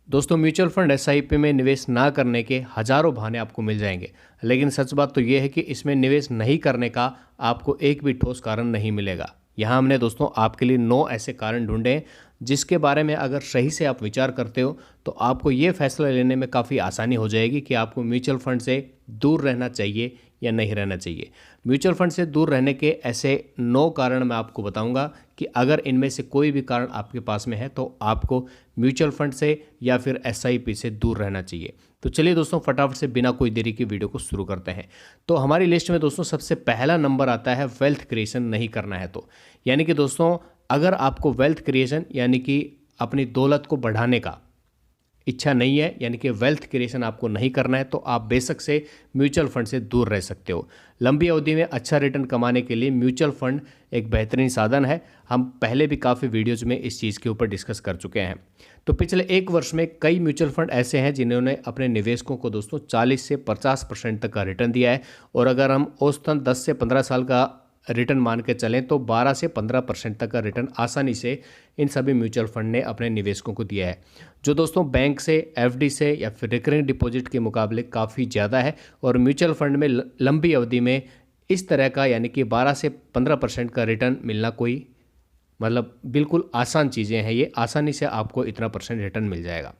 दोस्तों mutual fund SIP में निवेश ना करने के हजारों बहाने आपको मिल जाएंगे, लेकिन सच बात तो ये है कि इसमें निवेश नहीं करने का आपको एक भी ठोस कारण नहीं मिलेगा। यहाँ हमने दोस्तों आपके लिए 9 ऐसे कारण ढूंढे हैं जिसके बारे में अगर सही से आप विचार करते हो तो आपको ये फैसला लेने में काफ़ी आसानी हो जाएगी कि आपको म्यूचुअल फंड से दूर रहना चाहिए या नहीं रहना चाहिए। म्यूचुअल फंड से दूर रहने के ऐसे 9 कारण मैं आपको बताऊंगा कि अगर इनमें से कोई भी कारण आपके पास में है तो आपको म्यूचुअल फंड से या फिर एसआईपी से दूर रहना चाहिए। तो चलिए दोस्तों फटाफट से बिना कोई देरी के वीडियो को शुरू करते हैं। तो हमारी लिस्ट में दोस्तों सबसे पहला नंबर आता है वेल्थ क्रिएशन नहीं करना है तो, यानी कि दोस्तों अगर आपको वेल्थ क्रिएशन यानी कि अपनी दौलत को बढ़ाने का इच्छा नहीं है, यानी कि वेल्थ क्रिएशन आपको नहीं करना है, तो आप बेशक से म्यूचुअल फंड से दूर रह सकते हो। लंबी अवधि में अच्छा रिटर्न कमाने के लिए म्यूचुअल फंड एक बेहतरीन साधन है। हम पहले भी काफ़ी वीडियोज़ में इस चीज़ के ऊपर डिस्कस कर चुके हैं। तो पिछले 1 वर्ष में कई म्यूचुअल फंड ऐसे हैं जिन्होंने अपने निवेशकों को दोस्तों 40 से 50% तक का रिटर्न दिया है, और अगर हम औसतन 10 से 15 साल का रिटर्न मान के चलें तो 12 से 15% तक का रिटर्न आसानी से इन सभी म्यूचुअल फंड ने अपने निवेशकों को दिया है, जो दोस्तों बैंक से, एफडी से या फिर रिकरिंग डिपॉजिट के मुकाबले काफ़ी ज़्यादा है। और म्यूचुअल फंड में लंबी अवधि में इस तरह का यानी कि 12 से 15% का रिटर्न मिलना कोई मतलब बिल्कुल आसान चीज़ें हैं। ये आसानी से आपको इतना परसेंट रिटर्न मिल जाएगा।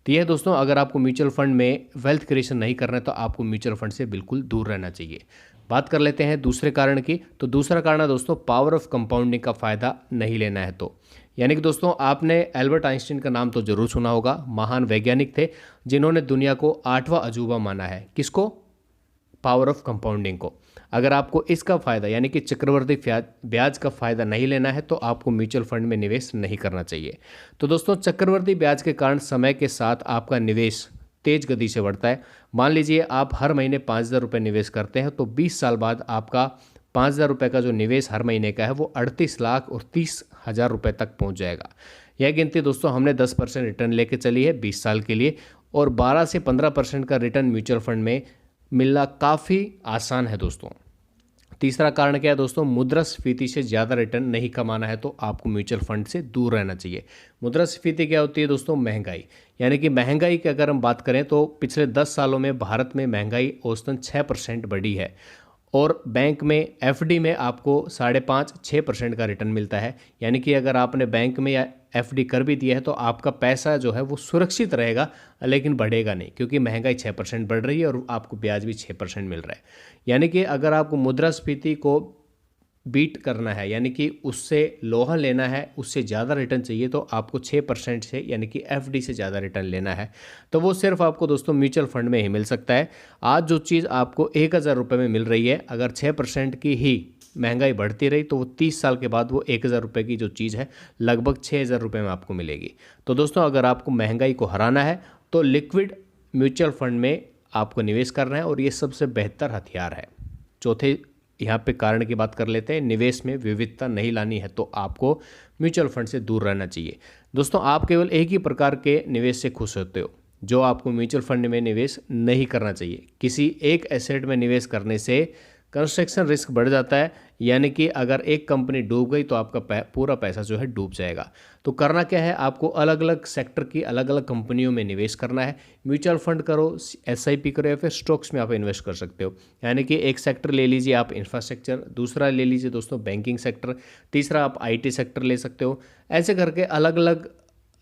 तो यह दोस्तों अगर आपको म्यूचुअल फंड में वेल्थ क्रिएशन नहीं करना है तो आपको म्यूचुअल फंड से बिल्कुल दूर रहना चाहिए। बात कर लेते हैं दूसरे कारण की। तो दूसरा कारण है दोस्तों पावर ऑफ कंपाउंडिंग का फ़ायदा नहीं लेना है तो, यानी कि दोस्तों आपने एल्बर्ट आइंस्टीन का नाम तो जरूर सुना होगा। महान वैज्ञानिक थे जिन्होंने दुनिया को 8वां अजूबा माना है। किसको? पावर ऑफ कंपाउंडिंग को। अगर आपको इसका फ़ायदा यानी कि चक्रवर्ती ब्याज का फ़ायदा नहीं लेना है तो आपको म्यूचुअल फंड में निवेश नहीं करना चाहिए। तो दोस्तों चक्रवर्ती ब्याज के कारण समय के साथ आपका निवेश तेज गति से बढ़ता है। मान लीजिए आप हर महीने 5,000 रुपये निवेश करते हैं तो 20 साल बाद आपका 5,000 रुपये का जो निवेश हर महीने का है वो 38 लाख और 30,000 रुपये तक पहुंच जाएगा। यह गिनती दोस्तों हमने 10% रिटर्न लेके चली है 20 साल के लिए, और 12 से 15% का रिटर्न म्यूचुअल फंड में मिलना काफ़ी आसान है दोस्तों। तीसरा कारण क्या है दोस्तों? मुद्रास्फीति से ज़्यादा रिटर्न नहीं कमाना है तो आपको म्यूचुअल फंड से दूर रहना चाहिए। मुद्रास्फीति क्या होती है दोस्तों? महंगाई, यानी कि महंगाई की अगर हम बात करें तो पिछले 10 सालों में भारत में महंगाई औसतन 6% बढ़ी है, और बैंक में एफडी में आपको 5.5-6% का रिटर्न मिलता है। यानी कि अगर आपने बैंक में या एफडी कर भी दिया है तो आपका पैसा जो है वो सुरक्षित रहेगा, लेकिन बढ़ेगा नहीं, क्योंकि महंगाई 6% बढ़ रही है और आपको ब्याज भी 6% मिल रहा है। यानी कि अगर आपको मुद्रास्फीति को बीट करना है, यानी कि उससे लोहा लेना है, उससे ज़्यादा रिटर्न चाहिए, तो आपको 6% से यानी कि एफडी से ज़्यादा रिटर्न लेना है, तो वो सिर्फ आपको दोस्तों म्यूचुअल फंड में ही मिल सकता है। आज जो चीज़ आपको 1,000 रुपये में मिल रही है, अगर 6% की ही महंगाई बढ़ती रही तो वो 30 साल के बाद वो 1,000 रुपये की जो चीज़ है लगभग 6,000 रुपये में आपको मिलेगी। तो दोस्तों अगर आपको महंगाई को हराना है तो लिक्विड म्यूचुअल फंड में आपको निवेश करना है, और ये सबसे बेहतर हथियार है। चौथे यहाँ पे कारण की बात कर लेते हैं। निवेश में विविधता नहीं लानी है तो आपको म्यूचुअल फंड से दूर रहना चाहिए। दोस्तों आप केवल एक ही प्रकार के निवेश से खुश होते हो, जो आपको म्यूचुअल फंड में निवेश नहीं करना चाहिए। किसी एक एसेट में निवेश करने से कंस्ट्रक्शन रिस्क बढ़ जाता है, यानी कि अगर एक कंपनी डूब गई तो आपका पूरा पैसा जो है डूब जाएगा। तो करना क्या है, आपको अलग अलग सेक्टर की अलग अलग कंपनियों में निवेश करना है। म्यूचुअल फंड करो, एसआईपी करो, या फिर स्टॉक्स में आप इन्वेस्ट कर सकते हो। यानी कि एक सेक्टर ले लीजिए आप इंफ्रास्ट्रक्चर, दूसरा ले लीजिए दोस्तों बैंकिंग सेक्टर, तीसरा आप आईटी सेक्टर ले सकते हो। ऐसे करके अलग अलग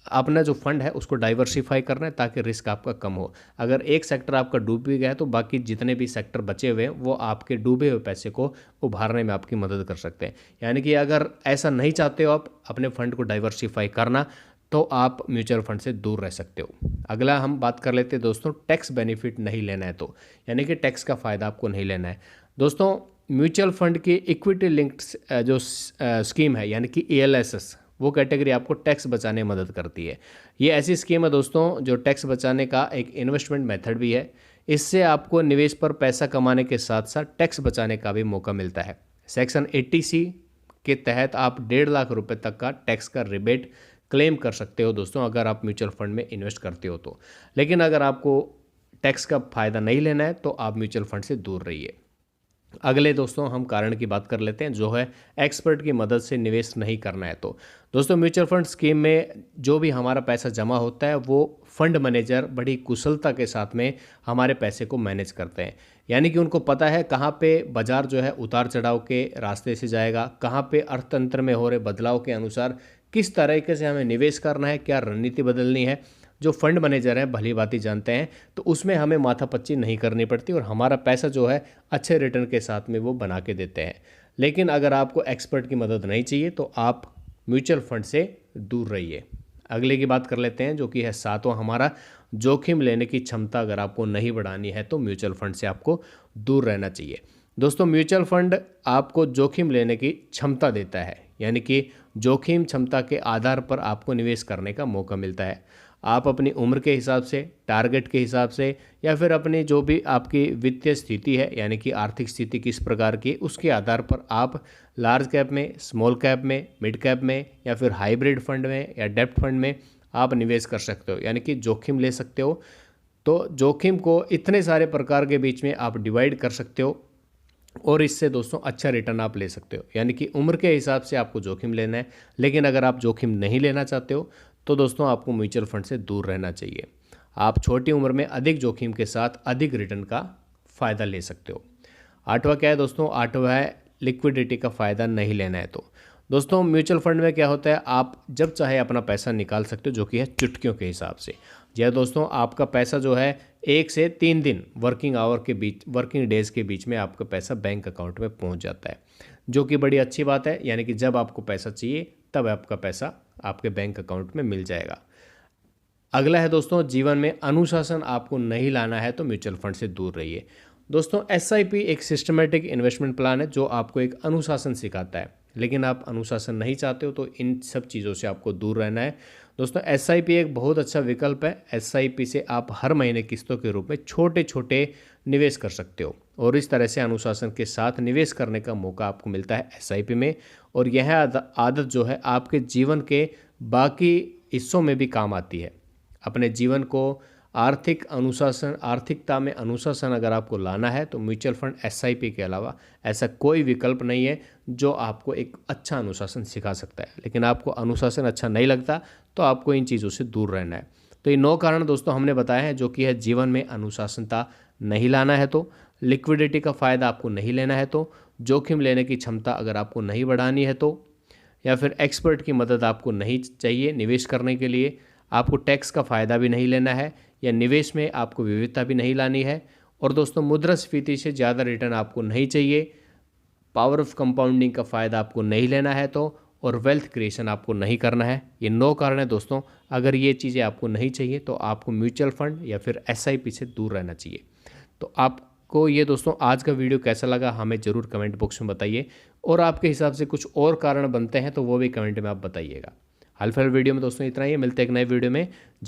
अपना जो फंड है उसको डाइवर्सिफाई करना है ताकि रिस्क आपका कम हो। अगर एक सेक्टर आपका डूब भी गया है तो बाकी जितने भी सेक्टर बचे हुए हैं वो आपके डूबे हुए पैसे को उभारने में आपकी मदद कर सकते हैं। यानी कि अगर ऐसा नहीं चाहते हो आप अपने फंड को डाइवर्सिफाई करना, तो आप म्यूचुअल फंड से दूर रह सकते हो। अगला हम बात कर लेते हैं दोस्तों टैक्स बेनिफिट नहीं लेना है तो, यानी कि टैक्स का फ़ायदा आपको नहीं लेना है। दोस्तों म्यूचुअल फंड की इक्विटी लिंक्ड जो स्कीम है यानी कि ELSS, वो कैटेगरी आपको टैक्स बचाने में मदद करती है। ये ऐसी स्कीम है दोस्तों जो टैक्स बचाने का एक इन्वेस्टमेंट मेथड भी है। इससे आपको निवेश पर पैसा कमाने के साथ साथ टैक्स बचाने का भी मौका मिलता है। सेक्शन 80C के तहत आप 1.5 लाख रुपए तक का टैक्स का रिबेट क्लेम कर सकते हो दोस्तों, अगर आप म्यूचुअल फंड में इन्वेस्ट करते हो तो। लेकिन अगर आपको टैक्स का फ़ायदा नहीं लेना है तो आप म्यूचुअल फंड से दूर रहिए। अगले दोस्तों हम कारण की बात कर लेते हैं, जो है एक्सपर्ट की मदद से निवेश नहीं करना है। तो दोस्तों म्यूचुअल फंड स्कीम में जो भी हमारा पैसा जमा होता है वो फंड मैनेजर बड़ी कुशलता के साथ में हमारे पैसे को मैनेज करते हैं। यानी कि उनको पता है कहाँ पे बाजार जो है उतार चढ़ाव के रास्ते से जाएगा, कहाँ पे अर्थतंत्र में हो रहे बदलाव के अनुसार किस तरीके से हमें निवेश करना है, क्या रणनीति बदलनी है। जो फंड मैनेजर है भली भांति जानते हैं, तो उसमें हमें माथापच्ची नहीं करनी पड़ती और हमारा पैसा जो है अच्छे रिटर्न के साथ में वो बना के देते हैं। लेकिन अगर आपको एक्सपर्ट की मदद नहीं चाहिए तो आप म्यूचुअल फंड से दूर रहिए। अगले की बात कर लेते हैं, जो कि है सातवां हमारा, जोखिम लेने की क्षमता अगर आपको नहीं बढ़ानी है तो म्यूचुअल फंड से आपको दूर रहना चाहिए। दोस्तों म्यूचुअल फंड आपको जोखिम लेने की क्षमता देता है, यानी कि जोखिम क्षमता के आधार पर आपको निवेश करने का मौका मिलता है। आप अपनी उम्र के हिसाब से, टारगेट के हिसाब से, या फिर अपनी जो भी आपकी वित्तीय स्थिति है, यानी कि आर्थिक स्थिति किस प्रकार की, उसके आधार पर आप लार्ज कैप में, स्मॉल कैप में, मिड कैप में, या फिर हाइब्रिड फंड में या डेब्ट फंड में आप निवेश कर सकते हो, यानी कि जोखिम ले सकते हो। तो जोखिम को इतने सारे प्रकार के बीच में आप डिवाइड कर सकते हो और इससे दोस्तों अच्छा रिटर्न आप ले सकते हो। यानी कि उम्र के हिसाब से आपको जोखिम लेना है, लेकिन अगर आप जोखिम नहीं लेना चाहते हो तो दोस्तों आपको म्यूचुअल फंड से दूर रहना चाहिए। आप छोटी उम्र में अधिक जोखिम के साथ अधिक रिटर्न का फ़ायदा ले सकते हो। आठवां क्या है दोस्तों? आठवां है लिक्विडिटी का फ़ायदा नहीं लेना है। तो दोस्तों म्यूचुअल फंड में क्या होता है, आप जब चाहे अपना पैसा निकाल सकते हो, जो कि है चुटकियों के हिसाब से। जी दोस्तों, आपका पैसा जो है 1 से 3 दिन वर्किंग आवर के बीच, वर्किंग डेज़ के बीच में आपका पैसा बैंक अकाउंट में पहुंच जाता है, जो कि बड़ी अच्छी बात है। यानी कि जब आपको पैसा चाहिए तब आपका पैसा आपके बैंक अकाउंट में मिल जाएगा। अगला है दोस्तों, जीवन में अनुशासन आपको नहीं लाना है तो म्यूचुअल फंड से दूर रहिए। दोस्तों एसआईपी एक सिस्टमेटिक इन्वेस्टमेंट प्लान है जो आपको एक अनुशासन सिखाता है, लेकिन आप अनुशासन नहीं चाहते हो तो इन सब चीज़ों से आपको दूर रहना है। दोस्तों एसआईपी एक बहुत अच्छा विकल्प है। एसआईपी से आप हर महीने किस्तों के रूप में छोटे छोटे निवेश कर सकते हो और इस तरह से अनुशासन के साथ निवेश करने का मौका आपको मिलता है एसआईपी में। और यह आदत जो है आपके जीवन के बाकी हिस्सों में भी काम आती है। अपने जीवन को आर्थिकता में अनुशासन अगर आपको लाना है तो म्यूचुअल फंड एसआईपी के अलावा ऐसा कोई विकल्प नहीं है जो आपको एक अच्छा अनुशासन सिखा सकता है। लेकिन आपको अनुशासन अच्छा नहीं लगता तो आपको इन चीज़ों से दूर रहना है। तो ये 9 कारण दोस्तों हमने बताए हैं, जो कि है जीवन में अनुशासनता नहीं लाना है तो, लिक्विडिटी का फ़ायदा आपको नहीं लेना है तो, जोखिम लेने की क्षमता अगर आपको नहीं बढ़ानी है तो, या फिर एक्सपर्ट की मदद आपको नहीं चाहिए निवेश करने के लिए, आपको टैक्स का फ़ायदा भी नहीं लेना है, या निवेश में आपको विविधता भी नहीं लानी है, और दोस्तों मुद्रास्फीति से ज़्यादा रिटर्न आपको नहीं चाहिए, पावर ऑफ कंपाउंडिंग का फ़ायदा आपको नहीं लेना है तो, और वेल्थ क्रिएशन आपको नहीं करना है। ये 9 कारण है दोस्तों। अगर ये चीज़ें आपको नहीं चाहिए तो आपको म्यूचुअल फंड या फिर एसआईपी से दूर रहना चाहिए। तो आपको ये दोस्तों आज का वीडियो कैसा लगा हमें ज़रूर कमेंट बॉक्स में बताइए, और आपके हिसाब से कुछ और कारण बनते हैं तो वो भी कमेंट में आप बताइएगा। हाल फिलहाल वीडियो में दोस्तों इतना ही है, मिलते हैं एक नए वीडियो में। जय